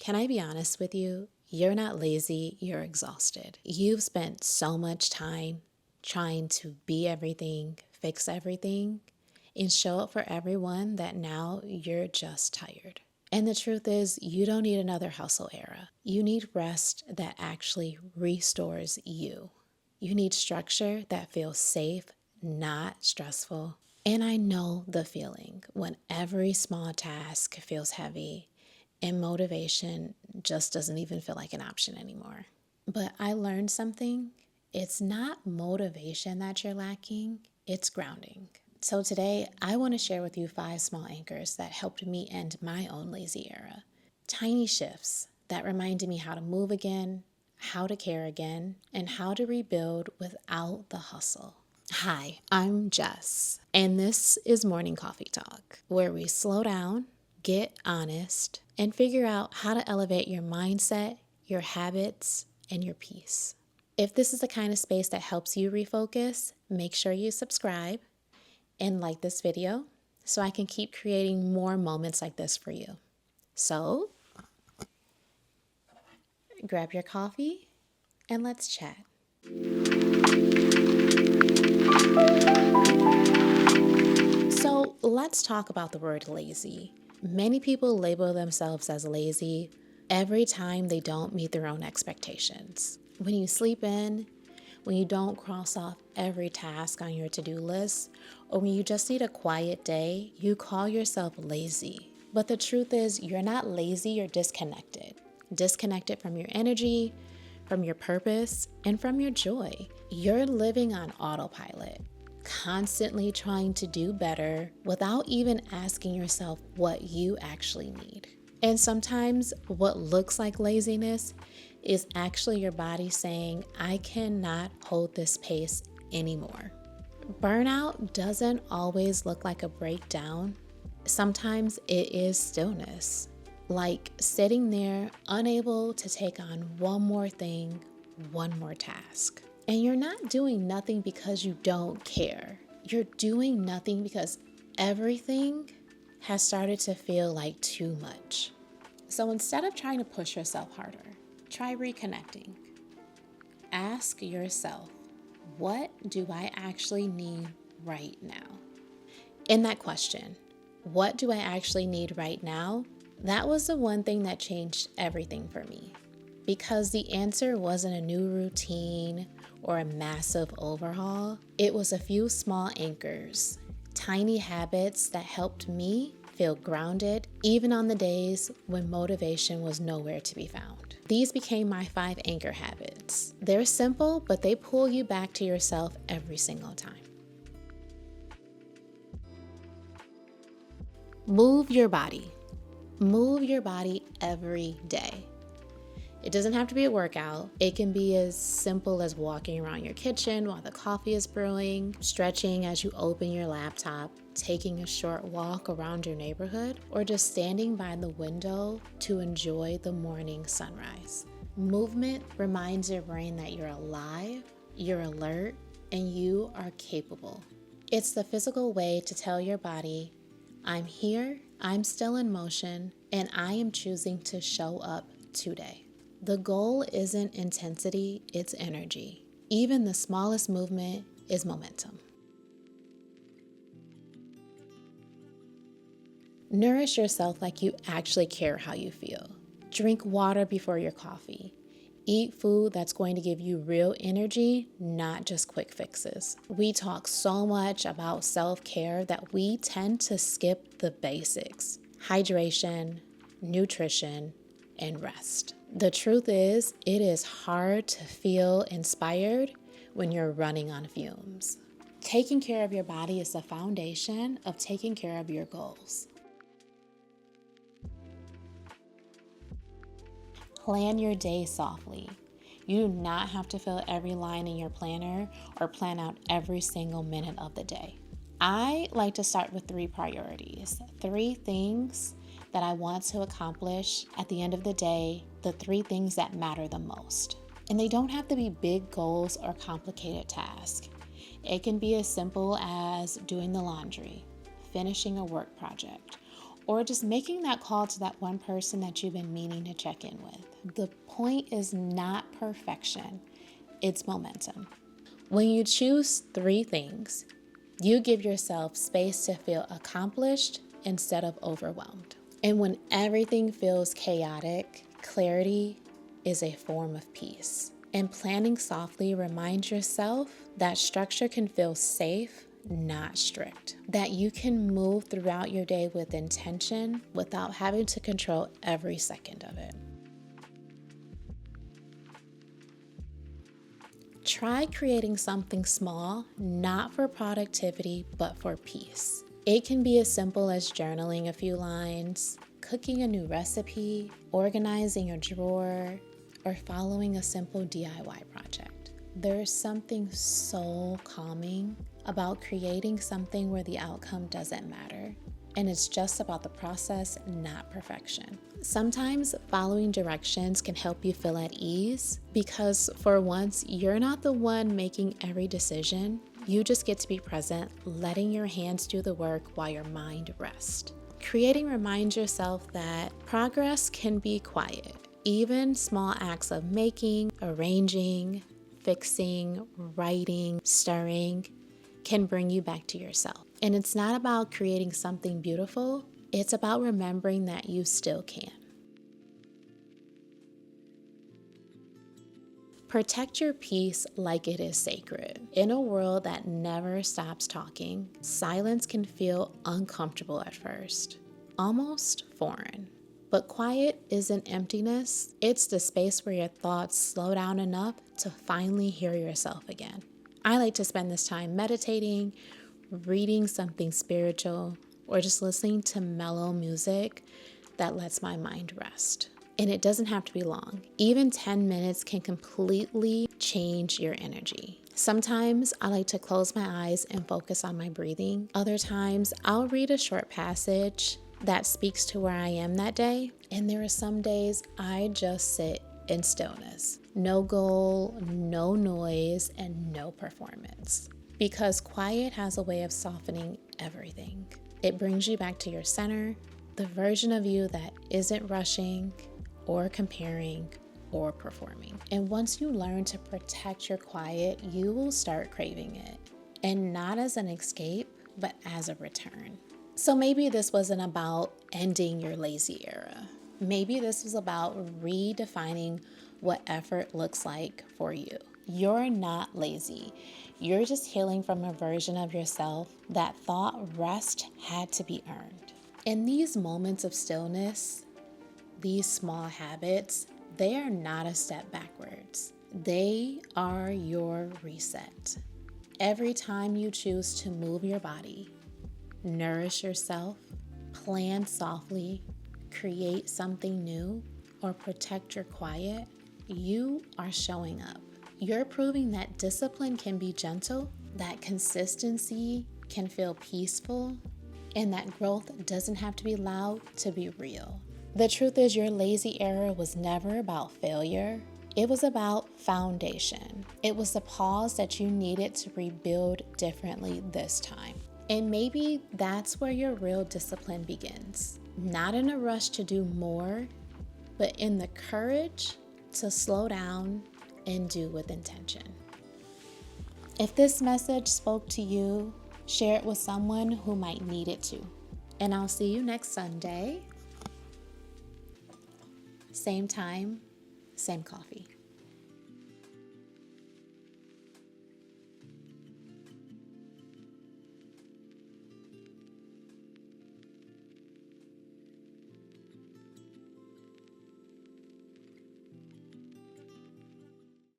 Can I be honest with you? You're not lazy, you're exhausted. You've spent so much time trying to be everything, fix everything, and show up for everyone that now you're just tired. And the truth is, you don't need another hustle era. You need rest that actually restores you. You need structure that feels safe, not stressful. And I know the feeling when every small task feels heavy and motivation just doesn't even feel like an option anymore. But I learned something. It's not motivation that you're lacking, it's grounding. So today, I want to share with you 5 small anchors that helped me end my own lazy era. Tiny shifts that reminded me how to move again, how to care again, and how to rebuild without the hustle. Hi, I'm Jess, and this is Morning Coffee Talk, where we slow down, get honest, and figure out how to elevate your mindset, your habits, and your peace. If this is the kind of space that helps you refocus, make sure you subscribe and like this video so I can keep creating more moments like this for you. So, grab your coffee and let's chat. So, let's talk about the word lazy. Many people label themselves as lazy every time they don't meet their own expectations. When you sleep in, when you don't cross off every task on your to-do list, or when you just need a quiet day, you call yourself lazy. But the truth is, you're not lazy, you're disconnected. Disconnected from your energy, from your purpose, and from your joy. You're living on autopilot, constantly trying to do better without even asking yourself what you actually need. And sometimes what looks like laziness is actually your body saying, I cannot hold this pace anymore. Burnout doesn't always look like a breakdown. Sometimes it is stillness, like sitting there unable to take on one more thing, one more task. And you're not doing nothing because you don't care. You're doing nothing because everything has started to feel like too much. So instead of trying to push yourself harder, try reconnecting. Ask yourself, what do I actually need right now? In that question, what do I actually need right now? That was the one thing that changed everything for me. Because the answer wasn't a new routine or a massive overhaul. It was a few small anchors, tiny habits that helped me feel grounded even on the days when motivation was nowhere to be found. These became my 5 anchor habits. They're simple, but they pull you back to yourself every single time. Move your body. Move your body every day. It doesn't have to be a workout. It can be as simple as walking around your kitchen while the coffee is brewing, stretching as you open your laptop, taking a short walk around your neighborhood, or just standing by the window to enjoy the morning sunrise. Movement reminds your brain that you're alive, you're alert, and you are capable. It's the physical way to tell your body, I'm here, I'm still in motion, and I am choosing to show up today. The goal isn't intensity, it's energy. Even the smallest movement is momentum. Nourish yourself like you actually care how you feel. Drink water before your coffee. Eat food that's going to give you real energy, not just quick fixes. We talk so much about self-care that we tend to skip the basics: hydration, nutrition, and rest. The truth is, it is hard to feel inspired when you're running on fumes. Taking care of your body is the foundation of taking care of your goals. Plan your day softly. You do not have to fill every line in your planner or plan out every single minute of the day. I like to start with 3 priorities, 3 things that I want to accomplish at the end of the day, the 3 things that matter the most. And they don't have to be big goals or complicated tasks. It can be as simple as doing the laundry, finishing a work project, or just making that call to that one person that you've been meaning to check in with. The point is not perfection, it's momentum. When you choose 3 things, you give yourself space to feel accomplished instead of overwhelmed. And when everything feels chaotic, clarity is a form of peace. And planning softly reminds yourself that structure can feel safe, not strict. That you can move throughout your day with intention without having to control every second of it. Try creating something small, not for productivity, but for peace. It can be as simple as journaling a few lines, cooking a new recipe, organizing a drawer, or following a simple DIY project. There's something so calming about creating something where the outcome doesn't matter, and it's just about the process, not perfection. Sometimes following directions can help you feel at ease because for once, you're not the one making every decision. You just get to be present, letting your hands do the work while your mind rests. Creating reminds yourself that progress can be quiet. Even small acts of making, arranging, fixing, writing, stirring can bring you back to yourself. And it's not about creating something beautiful, it's about remembering that you still can. Protect your peace like it is sacred. In a world that never stops talking, silence can feel uncomfortable at first, almost foreign. But quiet isn't emptiness, it's the space where your thoughts slow down enough to finally hear yourself again. I like to spend this time meditating, reading something spiritual, or just listening to mellow music that lets my mind rest. And it doesn't have to be long. Even 10 minutes can completely change your energy. Sometimes I like to close my eyes and focus on my breathing. Other times I'll read a short passage that speaks to where I am that day. And there are some days I just sit in stillness. No goal, no noise, and no performance. Because quiet has a way of softening everything. It brings you back to your center, the version of you that isn't rushing or comparing or performing. And once you learn to protect your quiet, you will start craving it. And not as an escape, but as a return. So maybe this wasn't about ending your lazy era. Maybe this was about redefining what effort looks like for you. You're not lazy. You're just healing from a version of yourself that thought rest had to be earned. In these moments of stillness, these small habits, they are not a step backwards. They are your reset. Every time you choose to move your body, nourish yourself, plan softly, create something new, or protect your quiet, you are showing up. You're proving that discipline can be gentle, that consistency can feel peaceful, and that growth doesn't have to be loud to be real. The truth is, your lazy era was never about failure. It was about foundation. It was the pause that you needed to rebuild differently this time. And maybe that's where your real discipline begins. Not in a rush to do more, but in the courage to slow down and do with intention. If this message spoke to you, share it with someone who might need it too. And I'll see you next Sunday. Same time, same coffee.